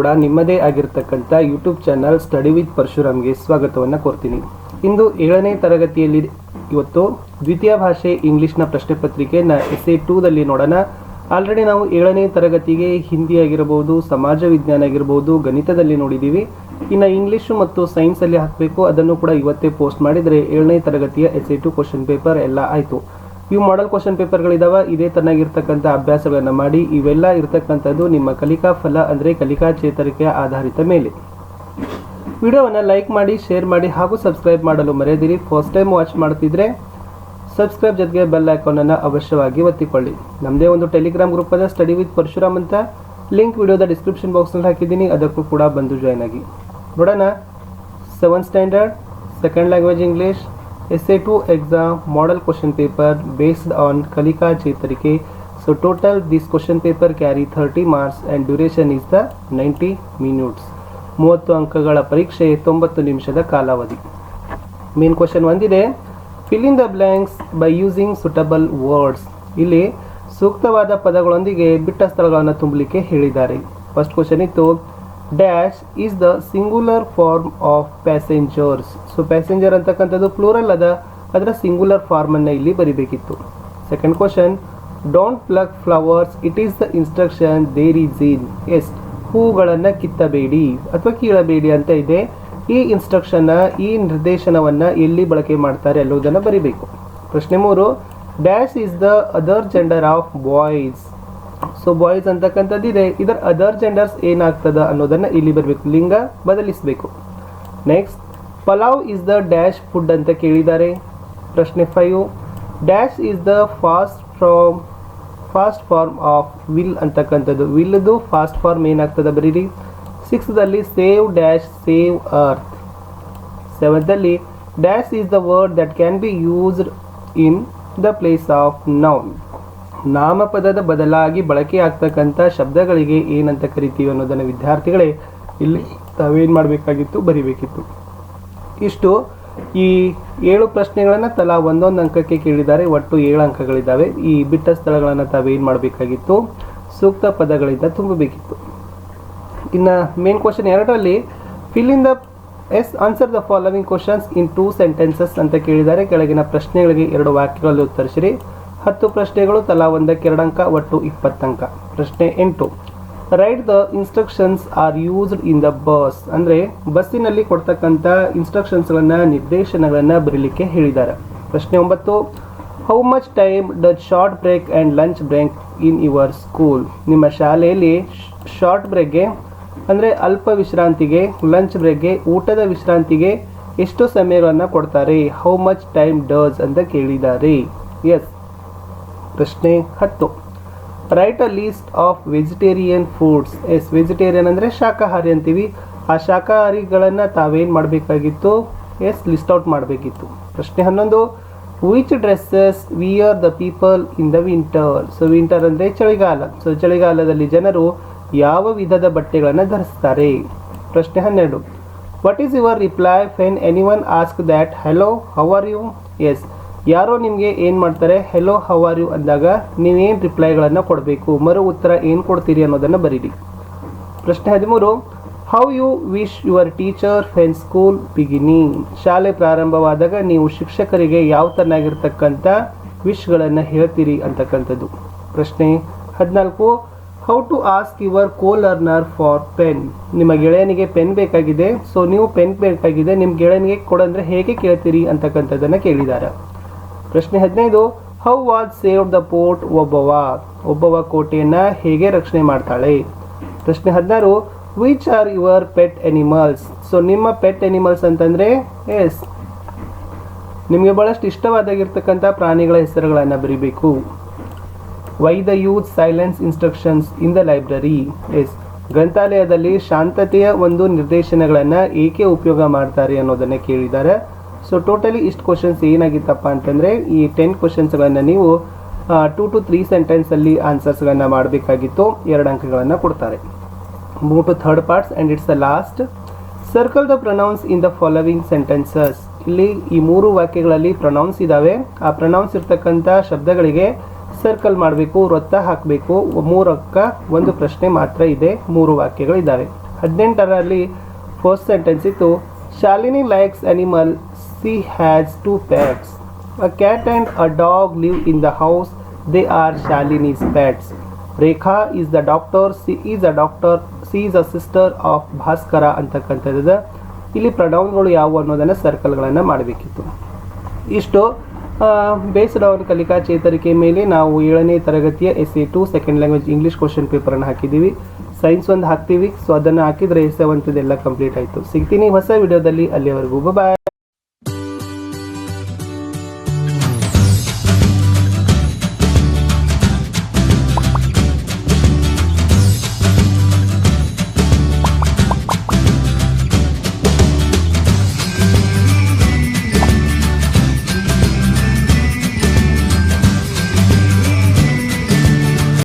ಕೂಡ ನಿಮ್ಮದೇ ಆಗಿರತಕ್ಕಂಥ ಯೂಟ್ಯೂಬ್ ಚಾನಲ್ ಸ್ಟಡಿ ವಿತ್ ಪರಶುರಾಮ್ಗೆ ಸ್ವಾಗತವನ್ನು ಕೋರ್ತೀನಿ. ಇಂದು 7ನೇ ತರಗತಿಯಲ್ಲಿ ಇವತ್ತು ದ್ವಿತೀಯ ಭಾಷೆ ಇಂಗ್ಲಿಷ್ನ ಪ್ರಶ್ನೆ ಪತ್ರಿಕೆಯನ್ನು essay 2ದಲ್ಲಿ ನೋಡೋಣ. ಆಲ್ರೆಡಿ ನಾವು 7ನೇ ತರಗತಿಗೆ ಹಿಂದಿ ಆಗಿರಬಹುದು, ಸಮಾಜ ವಿಜ್ಞಾನ ಆಗಿರಬಹುದು, ಗಣಿತದಲ್ಲಿ ನೋಡಿದ್ದೀವಿ. ಇನ್ನು ಇಂಗ್ಲೀಷು ಮತ್ತು ಸೈನ್ಸಲ್ಲಿ ಹಾಕಬೇಕು, ಅದನ್ನು ಕೂಡ ಇವತ್ತೇ ಪೋಸ್ಟ್ ಮಾಡಿದರೆ 7ನೇ ತರಗತಿಯ essay 2 ಕ್ವಶನ್ ಪೇಪರ್ ಎಲ್ಲ ಆಯಿತು. ಇವು ಮಾಡೆಲ್ ಕ್ವಶನ್ ಪೇಪರ್ಗಳಿದಾವೆ. ಇದೇ ತರನಾಗಿರ್ತಕ್ಕಂಥ ಅಭ್ಯಾಸಗಳನ್ನು ಮಾಡಿ. ಇವೆಲ್ಲ ಇರತಕ್ಕಂಥದ್ದು ನಿಮ್ಮ ಕಲಿಕಾ ಫಲ ಅಂದರೆ ಕಲಿಕಾ ಚೇತರಿಕೆಯ ಆಧಾರಿತ ಮೇಲೆ. ವಿಡಿಯೋವನ್ನು ಲೈಕ್ ಮಾಡಿ, ಶೇರ್ ಮಾಡಿ ಹಾಗೂ ಸಬ್ಸ್ಕ್ರೈಬ್ ಮಾಡಲು ಮರೆಯದಿರಿ. ಫಸ್ಟ್ ಟೈಮ್ ವಾಚ್ ಮಾಡ್ತಿದ್ರೆ ಸಬ್ಸ್ಕ್ರೈಬ್ ಜೊತೆಗೆ ಬೆಲ್ ಐಕಾನನ್ನು ಅವಶ್ಯವಾಗಿ ಒತ್ತಿಕೊಳ್ಳಿ. ನಮ್ಮದೇ ಒಂದು ಟೆಲಿಗ್ರಾಮ್ ಗ್ರೂಪ್ ಅದ ಸ್ಟಡಿ ವಿತ್ ಪರಶುರಾಮ್ ಅಂತ, ಲಿಂಕ್ ವಿಡಿಯೋದ ಡಿಸ್ಕ್ರಿಪ್ಷನ್ ಬಾಕ್ಸ್ನಲ್ಲಿ ಹಾಕಿದ್ದೀನಿ, ಅದಕ್ಕೂ ಕೂಡ ಬಂದು ಜಾಯ್ನ್ ಆಗಿ. ನೋಡೋಣ 7th standard second language English essay 2 exam model question paper based on Kalika Chetarike. So total this question paper carry 30 marks and duration is the 90 minutes. 30 ಅಂಕಗಳ ಪರೀಕ್ಷೆ 90 ನಿಮಿಷದ ಕಾಲಾವಧಿ. ಮೇನ್ ಕ್ವಶನ್ ಒಂದಿದೆ, fill in the blanks by using suitable words. ಇಲ್ಲಿ ಸೂಕ್ತವಾದ ಪದಗಳೊಂದಿಗೆ ಬಿಟ್ಟ ಸ್ಥಳಗಳನ್ನು ತುಂಬಲಿಕ್ಕೆ ಹೇಳಿದ್ದಾರೆ. ಫಸ್ಟ್ ಕ್ವಶನ್ ಇತ್ತು, dash is the singular form of passengers. So passenger ಅಂತಕ್ಕಂಥದ್ದು ಪ್ಲೂರಲ್ ಅದ, ಅದರ ಸಿಂಗುಲರ್ ಫಾರ್ಮನ್ನು ಇಲ್ಲಿ ಬರಿಬೇಕಿತ್ತು. Second question, don't pluck flowers, it is the instruction there is in. Yes, ಹೂಗಳನ್ನು ಕಿತ್ತಬೇಡಿ ಅಥವಾ ಕೀಳಬೇಡಿ ಅಂತ ಇದೆ. ಈ ಇನ್ಸ್ಟ್ರಕ್ಷನ್ನ, ಈ ನಿರ್ದೇಶನವನ್ನು ಎಲ್ಲಿ ಬಳಕೆ ಮಾಡ್ತಾರೆ ಅನ್ನೋದನ್ನು ಬರಿಬೇಕು. ಪ್ರಶ್ನೆ 3, dash is the other gender of boys. So boys ಅಂತಕ್ಕಂಥದ್ದಿದೆ, ಇದರ ಅದರ್ ಜೆಂಡರ್ಸ್ ಏನಾಗ್ತದ ಅನ್ನೋದನ್ನ ಇಲ್ಲಿ ಬರಬೇಕು, ಲಿಂಗ ಬದಲಿಸಬೇಕು. Next, pulao is the dash food ಅಂತ ಕೇಳಿದ್ದಾರೆ. ಪ್ರಶ್ನೆ 5, dash is the past form of will ಅಂತಕ್ಕಂಥದ್ದು. ವಿಲ್ದು ಫಾಸ್ಟ್ ಫಾರ್ಮ್ ಏನಾಗ್ತದ ಬರೀರಿ. 6ದಲ್ಲಿ ಸೇವ್ ಡ್ಯಾಶ್ ಸೇವ್ ಅರ್ತ್. 7ದಲ್ಲಿ dash is the word that can be used in the place of noun. ನಾಮಪದದ ಬದಲಾಗಿ ಬಳಕೆ ಆಗ್ತಕ್ಕಂಥ ಶಬ್ದಗಳಿಗೆ ಏನಂತ ಕರಿತೀವಿ ಅನ್ನೋದನ್ನು ವಿದ್ಯಾರ್ಥಿಗಳೇ ಇಲ್ಲಿ ತಾವೇನು ಮಾಡಬೇಕಾಗಿತ್ತು, ಬರಿಬೇಕಿತ್ತು. ಇಷ್ಟು ಈ 7 ಪ್ರಶ್ನೆಗಳನ್ನು ತಲಾ ಒಂದೊಂದು ಅಂಕಕ್ಕೆ ಕೇಳಿದ್ದಾರೆ. ಒಟ್ಟು 7 ಅಂಕಗಳಿದ್ದಾವೆ. ಈ ಬಿಟ್ಟ ಸ್ಥಳಗಳನ್ನು ತಾವೇನು ಮಾಡಬೇಕಾಗಿತ್ತು, ಸೂಕ್ತ ಪದಗಳಿಂದ ತುಂಬಬೇಕಿತ್ತು. ಇನ್ನು ಮೇನ್ ಕ್ವಶನ್ 2ರಲ್ಲಿ fill in the answer the following questions in 2 sentences ಅಂತ ಕೇಳಿದ್ದಾರೆ. ಕೆಳಗಿನ ಪ್ರಶ್ನೆಗಳಿಗೆ 2 ವಾಕ್ಯಗಳಲ್ಲಿ ಉತ್ತರಿಸಿರಿ. 10 ಪ್ರಶ್ನೆಗಳು, ತಲಾ ಒಂದಕ್ಕೆ 2 ಅಂಕ, ಒಟ್ಟು 20 ಅಂಕ. ಪ್ರಶ್ನೆ 8, write the instructions are used in the bus. ಅಂದರೆ ಬಸ್ಸಿನಲ್ಲಿ ಕೊಡ್ತಕ್ಕಂಥ ಇನ್ಸ್ಟ್ರಕ್ಷನ್ಸ್ಗಳನ್ನು, ನಿರ್ದೇಶನಗಳನ್ನು ಬರೀಲಿಕ್ಕೆ ಹೇಳಿದ್ದಾರೆ. ಪ್ರಶ್ನೆ 9, how much time does short break and lunch break in your school. ನಿಮ್ಮ ಶಾಲೆಯಲ್ಲಿ ಶಾರ್ಟ್ ಬ್ರೇಕ್ಗೆ ಅಂದರೆ ಅಲ್ಪ ವಿಶ್ರಾಂತಿಗೆ, ಲಂಚ್ ಬ್ರೇಕ್ಗೆ ಊಟದ ವಿಶ್ರಾಂತಿಗೆ ಎಷ್ಟು ಸಮಯಗಳನ್ನು ಕೊಡ್ತಾರೆ. ಹೌ ಮಚ್ ಟೈಮ್ ಡಸ್ ಅಂತ ಕೇಳಿದ್ದಾರೆ. ಎಸ್. ಪ್ರಶ್ನೆ 10, write a list of vegetarian foods. Yes, vegetarian ಅಂದರೆ ಶಾಕಾಹಾರಿ ಅಂತೀವಿ. ಆ ಶಾಕಾಹಾರಿಗಳನ್ನು ತಾವೇನು ಮಾಡಬೇಕಾಗಿತ್ತು, ಎಸ್, ಲಿಸ್ಟ್ ಔಟ್ ಮಾಡಬೇಕಿತ್ತು. ಪ್ರಶ್ನೆ 11, which dresses wear the people in the winter. So winter ಅಂದರೆ ಚಳಿಗಾಲ. ಸೊ ಚಳಿಗಾಲದಲ್ಲಿ ಜನರು ಯಾವ ವಿಧದ ಬಟ್ಟೆಗಳನ್ನು ಧರಿಸ್ತಾರೆ. ಪ್ರಶ್ನೆ 12, what is your reply when anyone ask that hello how are you. Yes, ಯಾರೋ ನಿಮಗೆ ಏನು ಮಾಡ್ತಾರೆ, ಹೆಲೋ ಹೌ ಆರ್ ಯು ಅಂದಾಗ ನೀವೇನು ರಿಪ್ಲೈಗಳನ್ನು ಕೊಡಬೇಕು, ಮರು ಉತ್ತರ ಏನು ಕೊಡ್ತೀರಿ ಅನ್ನೋದನ್ನು ಬರೀರಿ. ಪ್ರಶ್ನೆ 13, how you wish your teacher when school beginning. ಶಾಲೆ ಪ್ರಾರಂಭವಾದಾಗ ನೀವು ಶಿಕ್ಷಕರಿಗೆ ಯಾವ ತರನಾಗಿರ್ತಕ್ಕಂಥ ವಿಶ್ಗಳನ್ನು ಹೇಳ್ತೀರಿ ಅಂತಕ್ಕಂಥದ್ದು. ಪ್ರಶ್ನೆ 14, how to ask your co learner for pen. ನಿಮ್ಮ ಗೆಳೆಯನಿಗೆ ಪೆನ್ ಬೇಕಾಗಿದೆ, ಸೊ ನೀವು ಪೆನ್ ಬೇಕಾಗಿದೆ, ನಿಮ್ಮ ಗೆಳೆಯನಿಗೆ ಕೊಡಂದ್ರೆ ಹೇಗೆ ಕೇಳ್ತೀರಿ ಅಂತಕ್ಕಂಥದ್ದನ್ನು ಕೇಳಿದ್ದಾರೆ. ಪ್ರಶ್ನೆ 15, how was save the fort. Obavva ಕೋಟೆಯನ್ನು ಹೇಗೆ ರಕ್ಷಣೆ ಮಾಡ್ತಾಳೆ. ಪ್ರಶ್ನೆ 16, which are your pet animals. So ನಿಮ್ಮ ಪೆಟ್ ಎನಿಮಲ್ಸ್ ಅಂತಂದರೆ, ಎಸ್, ನಿಮಗೆ ಭಾಳಷ್ಟು ಇಷ್ಟವಾದಾಗಿರ್ತಕ್ಕಂಥ ಪ್ರಾಣಿಗಳ ಹೆಸರುಗಳನ್ನು ಬರೀಬೇಕು. Why the use silence instructions in the library. Yes, ಗ್ರಂಥಾಲಯದಲ್ಲಿ ಶಾಂತತೆಯ ಒಂದು ನಿರ್ದೇಶನಗಳನ್ನು ಏಕೆ ಉಪಯೋಗ ಮಾಡ್ತಾರೆ ಅನ್ನೋದನ್ನು ಕೇಳಿದ್ದಾರೆ. ಸೊ ಟೋಟಲಿ ಇಷ್ಟು ಕ್ವಶನ್ಸ್ ಏನಾಗಿತ್ತಪ್ಪ ಅಂತಂದರೆ, ಈ 10 ಕ್ವಶನ್ಸ್ಗಳನ್ನು ನೀವು 2 to 3 ಸೆಂಟೆನ್ಸಲ್ಲಿ ಆನ್ಸರ್ಸ್ಗಳನ್ನು ಮಾಡಬೇಕಾಗಿತ್ತು. 2 ಅಂಕಗಳನ್ನು ಕೊಡ್ತಾರೆ. Move to third parts and it's the last. Circle the pronouns in the following sentences. ಇಲ್ಲಿ ಈ 3 ವಾಕ್ಯಗಳಲ್ಲಿ ಪ್ರೊನೌನ್ಸ್ ಇದ್ದಾವೆ. ಆ ಪ್ರೊನೌನ್ಸ್ ಇರ್ತಕ್ಕಂಥ ಶಬ್ದಗಳಿಗೆ ಸರ್ಕಲ್ ಮಾಡಬೇಕು, ವೃತ್ತ ಹಾಕಬೇಕು. 3 ಅಂಕ, 1 ಪ್ರಶ್ನೆ ಮಾತ್ರ ಇದೆ, 3 ವಾಕ್ಯಗಳಿದ್ದಾವೆ. 18ರಲ್ಲಿ ಫಸ್ಟ್ ಸೆಂಟೆನ್ಸ್ ಇತ್ತು, Shalini likes animal, C has 2 pets. A cat and a dog live in the house. They are Shalini's pets. Rekha is the doctor. She is a doctor. She is a sister of Bhaskar ಅಂತಕ್ಕಂಥದ್ದು. ಇಲ್ಲಿ ಪ್ರೊನೌನ್ಗಳು ಯಾವುವು ಅನ್ನೋದನ್ನು ಸರ್ಕಲ್ಗಳನ್ನು ಮಾಡಬೇಕಿತ್ತು. ಇಷ್ಟು based on ಕಲಿಕಾ ಚೇತರಿಕೆ ಮೇಲೆ ನಾವು 7ನೇ ತರಗತಿಯ SA2 second language English question ಪೇಪರನ್ನು ಹಾಕಿದ್ದೀವಿ. ಸೈನ್ಸ್ ಒಂದು ಹಾಕ್ತೀವಿ. ಸೊ ಅದನ್ನು ಹಾಕಿದರೆ 7th ಎಲ್ಲ ಕಂಪ್ಲೀಟ್ ಆಯಿತು. ಸಿಗ್ತೀನಿ ಹೊಸ ವಿಡಿಯೋದಲ್ಲಿ. ಅಲ್ಲಿವರೆಗೂ ಬಾಯ್.